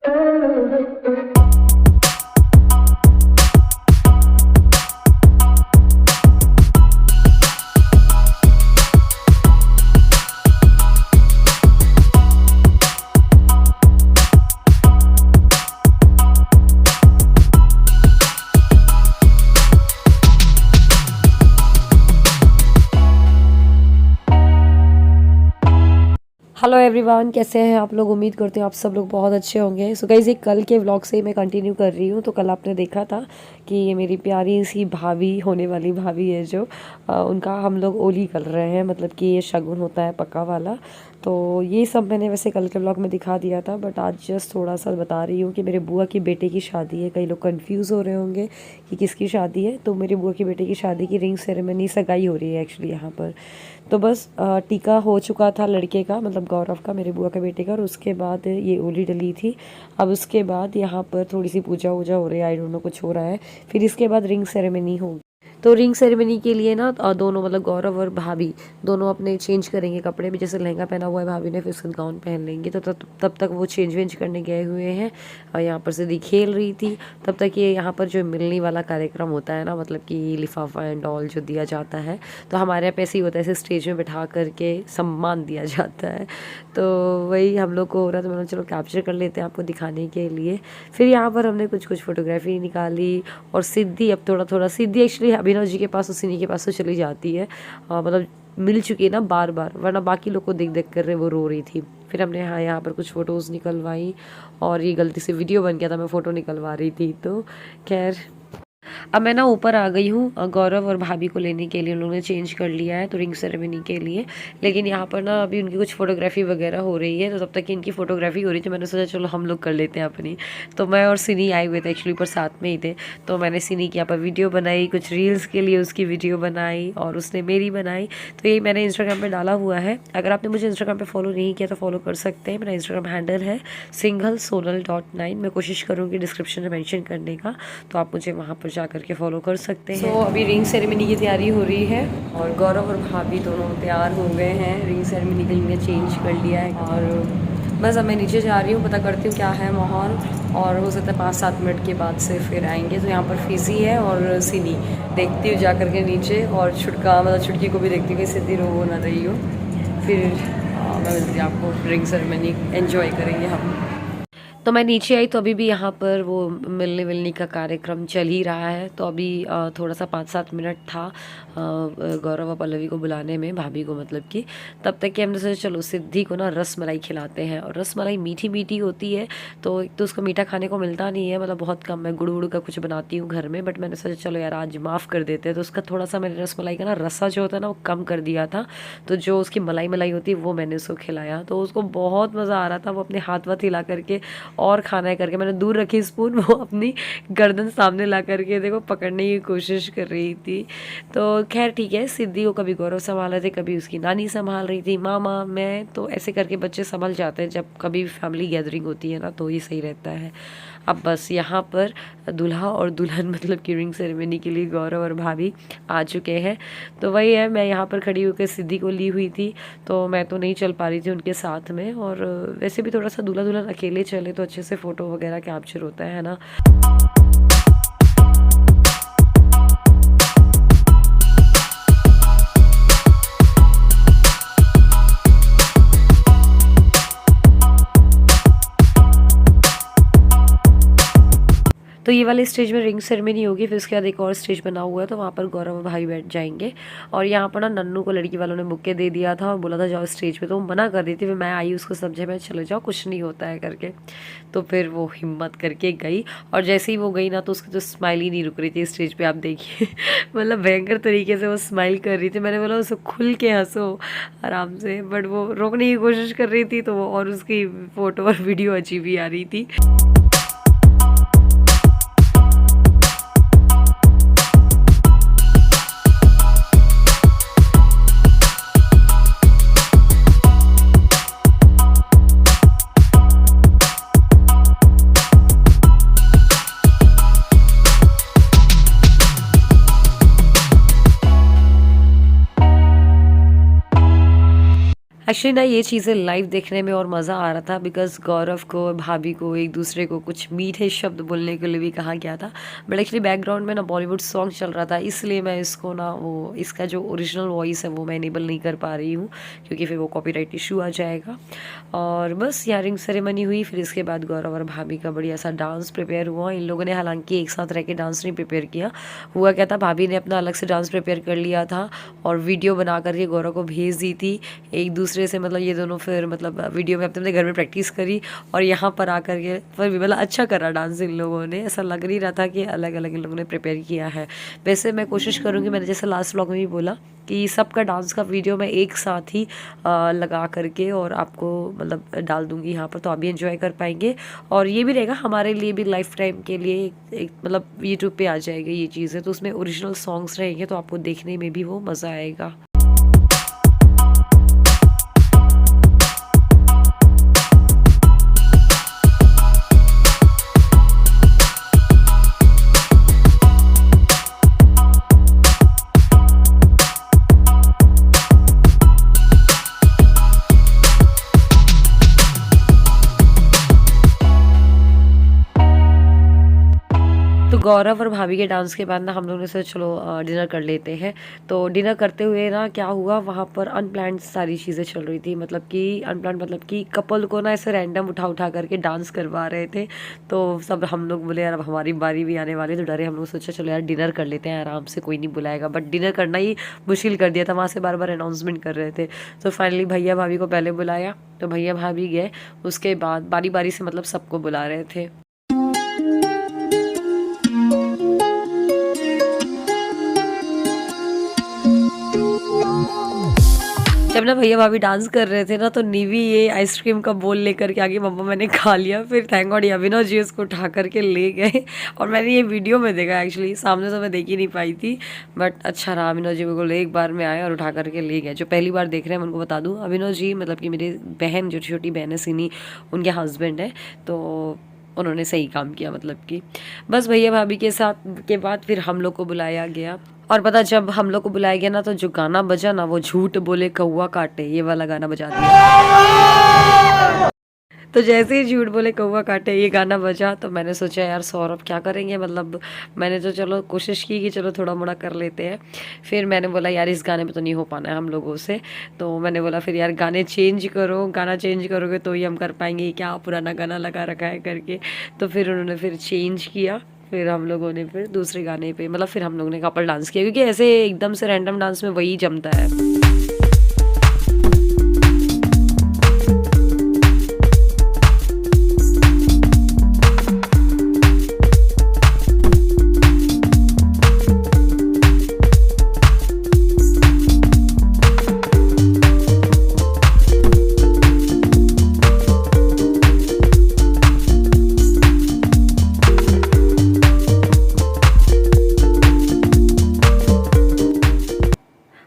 Hello everyone, कैसे हैं आप लोग। उम्मीद करते हैं आप सब लोग बहुत अच्छे होंगे। सो गाइस, एक कल के व्लॉग से ही मैं कंटिन्यू कर रही हूँ। तो कल आपने देखा था कि ये मेरी प्यारी सी भाभी, होने वाली भाभी है जो उनका हम लोग ओली कर रहे हैं, मतलब कि ये शगुन होता है पक्का वाला। तो ये सब मैंने वैसे कल के व्लॉग में दिखा दिया था, बट आज जस्ट थोड़ा सा बता रही हूँ कि मेरे बुआ की बेटे की शादी है। कई लोग कंफ्यूज हो रहे होंगे कि किसकी शादी है। तो मेरी बुआ की बेटे की शादी की रिंग सेरेमनी, सगाई हो रही है एक्चुअली यहाँ पर। तो बस टीका हो चुका था लड़के का, मतलब गौरव का, मेरे बुआ के बेटे का, और उसके बाद ये ओली डली थी। अब उसके बाद यहाँ पर थोड़ी सी पूजा वूजा हो रही है, आई डोंट नो कुछ हो रहा है। फिर इसके बाद रिंग सेरेमनी होगी। तो रिंग सेरेमनी के लिए ना दोनों, मतलब गौरव और भाभी दोनों अपने चेंज करेंगे कपड़े भी। जैसे लहंगा पहना हुआ है भाभी ने, फिर उसके गाउन पहन लेंगे। तो तब तक वो चेंज वेंज करने गए हुए हैं। और यहाँ पर सिद्धि खेल रही थी तब तक। ये यहाँ पर जो मिलनी वाला कार्यक्रम होता है ना, मतलब कि लिफाफा एंड ऑल जो दिया जाता है, तो हमारे यहाँ पे ऐसे ही होता है, ऐसे स्टेज में बैठा करके सम्मान दिया जाता है। तो वही हम लोग को हो रहा था। मैंने चलो कैप्चर कर लेते हैं आपको दिखाने के लिए। फिर यहाँ पर हमने कुछ फोटोग्राफी निकाली। और सिद्धि अब थोड़ा सिद्धि एक्चुअली अभिनव जी के पास और सिनी के पास तो चली जाती है, मतलब मिल चुकी है ना बार बार, वरना बाकी लोग को देख देख कर वो रो रही थी। फिर हमने यहाँ पर कुछ फ़ोटोज़ निकलवाई, और ये गलती से वीडियो बन गया था, मैं फ़ोटो निकलवा रही थी। तो खैर, अब मैं ना ऊपर आ गई हूँ गौरव और भाभी को लेने के लिए। उन लोगों ने चेंज कर लिया है तो रिंग सेरेमनी के लिए। लेकिन यहाँ पर ना अभी उनकी कुछ फ़ोटोग्राफी वगैरह हो रही है। तो तब तक इनकी फ़ोटोग्राफी हो रही थी, मैंने सोचा चलो हम लोग कर लेते हैं अपनी। तो मैं और सिनी आए हुए थे एक्चुअली, पर साथ में ही थे। तो मैंने सिनी की यहाँ पर वीडियो बनाई, कुछ रील्स के लिए उसकी वीडियो बनाई, और उसने मेरी बनाई। तो यही मैंने इंस्टाग्राम पर डाला हुआ है। अगर आपने मुझे इंस्टाग्राम पर फॉलो नहीं किया तो फॉलो कर सकते हैं। मेरा इंस्टाग्राम हैंडल है singlesonal.9। मैं कोशिश करूँगी डिस्क्रिप्शन में मेंशन करने का, तो आप मुझे वहाँ पर जा करके फॉलो कर सकते हैं। अभी रिंग सेरेमनी की तैयारी हो रही है, और गौरव और भाभी दोनों तैयार हो गए हैं। रिंग सेरेमनी के लिए चेंज कर लिया है, और बस अब मैं नीचे जा रही हूँ, पता करती हूँ क्या है माहौल। और हो सकता है 5-7 मिनट के बाद से फिर आएंगे। तो यहाँ पर फिजी है और सिनी, देखती हूँ जा करके नीचे। और छुटका, मतलब छुटकी को भी देखती हूँ कि सिद्धि रो ना रही हो। फिर मैं मिलती हूँ आपको, रिंग सेरेमनी एंजॉय करेंगे हम। तो मैं नीचे आई तो अभी भी यहाँ पर वो मिलने विलने का कार्यक्रम चल ही रहा है। तो अभी थोड़ा सा 5-7 मिनट था गौरव और पल्लवी को बुलाने में, भाभी को मतलब कि। तब तक कि हमने सोचा चलो सिद्धि को ना रस मलाई खिलाते हैं। और रस मलाई मीठी मीठी होती है, तो एक तो उसको मीठा खाने को मिलता नहीं है, मतलब बहुत कम। मैं गुड़ गुड़ का कुछ बनाती हूँ घर में, बट मैंने सोचा चलो यार आज माफ़ कर देते हैं। तो उसका थोड़ा सा मैंने रस मलाई का ना रसा जो होता है ना वो कम कर दिया था। तो जो उसकी मलाई मलाई होती है वो मैंने उसको खिलाया। तो उसको बहुत मज़ा आ रहा था। वो अपने हाथ वाथ हिला करके और खाना है करके, मैंने दूर रखी स्पून, वो अपनी गर्दन सामने ला करके देखो पकड़ने की कोशिश कर रही थी। तो खैर ठीक है, सिद्धि को कभी गौरव संभाल रहे थे, कभी उसकी नानी संभाल रही थी, मामा, मैं। तो ऐसे करके बच्चे संभल जाते हैं जब कभी फैमिली गैदरिंग होती है ना, तो ये सही रहता है। अब बस यहाँ पर दूल्हा और दुल्हन, मतलब कि रिंग सेरेमनी के लिए गौरव और भाभी आ चुके हैं। तो वही है, मैं यहाँ पर खड़ी होकर सिद्धि को ली हुई थी, तो मैं तो नहीं चल पा रही थी उनके साथ में। और वैसे भी थोड़ा सा दूल्हा दुल्हन अकेले चले तो अच्छे से फ़ोटो वगैरह कैप्चर होता है ना। तो ये वाले स्टेज में रिंग सेरेमनी होगी। फिर उसके बाद एक और स्टेज बना हुआ है, तो वहाँ पर गौरव और भाई बैठ जाएंगे। और यहाँ पर ना नन्नू को लड़की वालों ने बुके दे दिया था और बोला था जाओ स्टेज पे, तो वो मना कर दी थी। फिर मैं आई, उसको समझे मैं चले जाओ, कुछ नहीं होता है करके। तो फिर वो हिम्मत करके गई, और जैसे ही वो गई ना, तो उसकी तो स्माइल ही नहीं रुक रही थी स्टेज पर, आप देखिए। मतलब भयंकर तरीके से वो स्माइल कर रही थी। मैंने बोला उसको खुल के हंसो आराम से, बट वो रोकने की कोशिश कर रही थी। तो वो, और उसकी फ़ोटो और वीडियो अजीब ही आ रही थी। एक्चुअली ना ये चीज़ें लाइव देखने में और मज़ा आ रहा था, बिकॉज़ गौरव को और भाभी को एक दूसरे को कुछ मीठे शब्द बोलने के लिए भी कहा गया था। बट एक्चुअली बैकग्राउंड में ना बॉलीवुड सॉन्ग चल रहा था, इसलिए मैं इसको ना वो इसका जो ओरिजिनल वॉइस है वो मैं इनेबल नहीं कर पा रही हूँ, क्योंकि फिर वो कॉपीराइट इशू आ जाएगा। और बस यहाँ रिंग सेरेमनी हुई, फिर इसके बाद गौरव और भाभी का बढ़िया सा डांस प्रिपेयर हुआ। इन लोगों ने हालांकि एक साथ रह के डांस नहीं प्रिपेयर किया, हुआ क्या था, भाभी ने अपना अलग से डांस प्रिपेयर कर लिया था और वीडियो बना करके गौरव को भेज दी थी एक दूसरे से। मतलब ये दोनों फिर मतलब वीडियो में अपने अपने घर में प्रैक्टिस करी और यहाँ पर आकर के फिर भी मतलब अच्छा करा डांस इन लोगों ने। ऐसा लग नहीं रहा था कि अलग अलग इन लोगों ने प्रिपेयर किया है। वैसे मैं कोशिश करूँगी, मैंने जैसे लास्ट व्लॉग में भी बोला कि सबका डांस का वीडियो मैं एक साथ ही लगा करके और आपको मतलब डाल दूँगी यहाँ पर, तो आप भी एंजॉय कर पाएंगे। और ये भी रहेगा हमारे लिए भी लाइफ टाइम के लिए एक मतलब यूट्यूब पे आ जाएगा ये चीज़ें, तो उसमें ओरिजिनल सॉन्ग्स रहेंगे तो आपको देखने में भी वो मज़ा आएगा। तो गौरव और भाभी के डांस के बाद ना हम लोगों ने सोचा चलो डिनर कर लेते हैं। तो डिनर करते हुए ना क्या हुआ, वहाँ पर अनप्लान्ड सारी चीज़ें चल रही थी। मतलब कि अनप्लान्ड मतलब कि कपल को ना ऐसे रैंडम उठा उठा करके डांस करवा रहे थे। तो सब हम लोग बोले यार अब हमारी बारी भी आने वाली, तो डरे हम लोग सोचा चलो यार डिनर कर लेते हैं आराम से, कोई नहीं बुलाएगा। बट डिनर करना ही मुश्किल कर दिया था, वहाँ से बार बार अनाउंसमेंट कर रहे थे। तो फाइनली भैया भाभी को पहले बुलाया, तो भैया भाभी गए, उसके बाद बारी बारी से मतलब सबको बुला रहे थे। जब ना भैया भाभी डांस कर रहे थे ना, तो निवी ये आइसक्रीम का बोल लेकर के आगे, मम्मा मैंने खा लिया। फिर थैंक गॉड अभिनव जी उसको उठा करके ले गए और मैंने ये वीडियो में देखा, एक्चुअली सामने तो मैं देख ही नहीं पाई थी। बट अच्छा रहा, अभिनव जी बिल्कुल एक बार में आए और उठा करके ले गए। जो पहली बार देख रहे हैं मैं उनको बता दूँ, अभिनव जी मतलब कि मेरी बहन जो छोटी बहन है सिनी, उनके हस्बैंड है, तो उन्होंने सही काम किया। मतलब कि बस भैया भाभी के साथ के बाद फिर हम लोग को बुलाया गया। और पता जब हम लोग को बुलाया गया ना, तो जो गाना बजा ना, वो झूठ बोले कौवा काटे, ये वाला गाना बजा दिया। तो जैसे ही झूठ बोले कौवा काटे ये गाना बजा, तो मैंने सोचा यार सौरभ क्या करेंगे, मतलब मैंने तो चलो कोशिश की कि चलो थोड़ा मोड़ा कर लेते हैं। फिर मैंने बोला यार इस गाने में तो नहीं हो पाना है हम लोगों से, तो मैंने बोला फिर यार गाने चेंज करो, गाना चेंज करोगे तो ही हम कर पाएंगे, क्या पुराना गाना लगा रखा है करके। तो फिर उन्होंने फिर चेंज किया, फिर हम लोगों ने फिर दूसरे गाने पे मतलब फिर हम लोगों ने कपल डांस किया, क्योंकि ऐसे एकदम से रैंडम डांस में वही जमता है।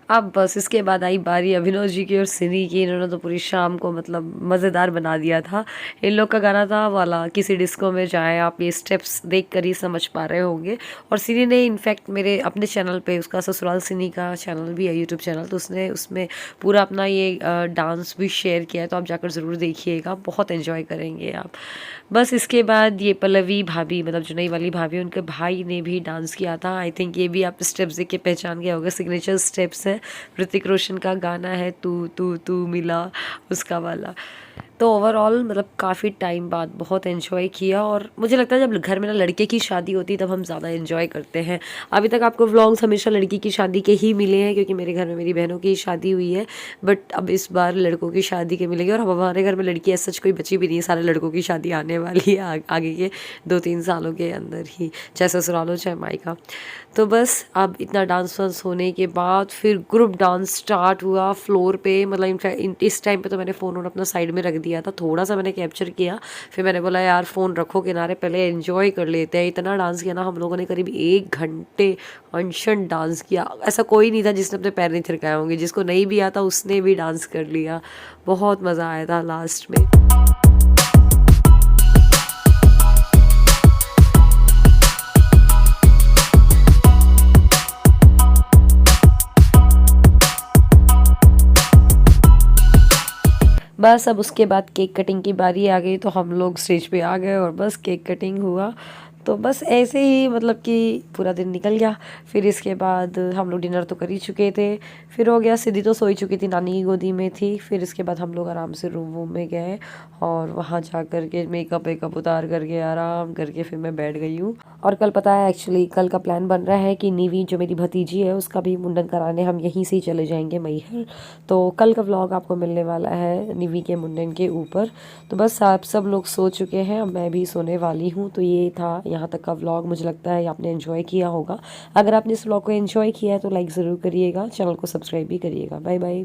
अब बस इसके बाद आई बारी अभिनव जी की और सिनी की। इन्होंने तो पूरी शाम को मतलब मज़ेदार बना दिया था। इन लोग का गाना था वाला किसी डिस्को में जाए, आप ये स्टेप्स देख कर ही समझ पा रहे होंगे। और सिनी ने इनफैक्ट मेरे अपने चैनल पे, उसका ससुराल सिनी का चैनल भी है यूट्यूब चैनल, तो उसने उसमें पूरा अपना ये डांस भी शेयर किया है, तो आप जाकर ज़रूर देखिएगा, बहुत एंजॉय करेंगे आप। बस इसके बाद ये पल्लवी भाभी मतलब जो नई वाली भाभी, उनके भाई ने भी डांस किया था। आई थिंक ये भी आप स्टेप्स देख के पहचान गए होंगे, सिग्नेचर स्टेप्स हैं। ऋतिक रोशन का गाना है तू तू तू मिला, उसका वाला। तो ओवरऑल मतलब काफ़ी टाइम बाद बहुत एंजॉय किया। और मुझे लगता है जब घर में ना लड़के की शादी होती है तब हम ज़्यादा एंजॉय करते हैं। अभी तक आपको व्लॉग्स हमेशा लड़की की शादी के ही मिले हैं, क्योंकि मेरे घर में मेरी बहनों की शादी हुई है, बट अब इस बार लड़कों की शादी के मिलेंगे। और हमारे घर में लड़की ऐसा कुछ कोई बची भी नहीं है, सारे लड़कों की शादी आने वाली है आगे के 2-3 सालों के अंदर ही, चाहे ससुराल हो चाहे मायका। तो बस अब इतना डांस वांस होने के बाद फिर ग्रुप डांस स्टार्ट हुआ फ्लोर पे। मतलब इनफैक्ट इस टाइम पे तो मैंने फ़ोन अपना साइड में रख दिया था, थोड़ा सा मैंने कैप्चर किया, फिर मैंने बोला यार फ़ोन रखो किनारे, पहले एंजॉय कर लेते हैं। इतना डांस किया ना हम लोगों ने, करीब 1 घंटे अनशन डांस किया। ऐसा कोई नहीं था जिसने अपने पैर नहीं थिरकाए होंगे, जिसको नहीं भी आता उसने भी डांस कर लिया। बहुत मज़ा आया था लास्ट में। बस अब उसके बाद केक कटिंग की बारी आ गई, तो हम लोग स्टेज पे आ गए और बस केक कटिंग हुआ। तो बस ऐसे ही मतलब कि पूरा दिन निकल गया। फिर इसके बाद हम लोग डिनर तो कर ही चुके थे, फिर हो गया। सिद्धि तो सोई चुकी थी, नानी की गोदी में थी। फिर इसके बाद हम लोग आराम से रूम वूम में गए और वहाँ जा कर के मेकअप वेकअप उतार करके आराम करके फिर मैं बैठ गई हूँ। और कल पता है एक्चुअली कल का प्लान बन रहा है कि निवी जो मेरी भतीजी है उसका भी मुंडन कराने हम यहीं से ही चले जाएंगे मैहर। तो कल का व्लॉग आपको मिलने वाला है निवी के मुंडन के ऊपर। तो बस आप सब लोग सो चुके हैं, अब मैं भी सोने वाली हूँ। तो ये था यहाँ तक का व्लॉग, मुझे लगता है आपने एंजॉय किया होगा। अगर आपने इस व्लॉग को एंजॉय किया है तो लाइक ज़रूर करिएगा, चैनल को सब्सक्राइब भी करिएगा। Bye bye.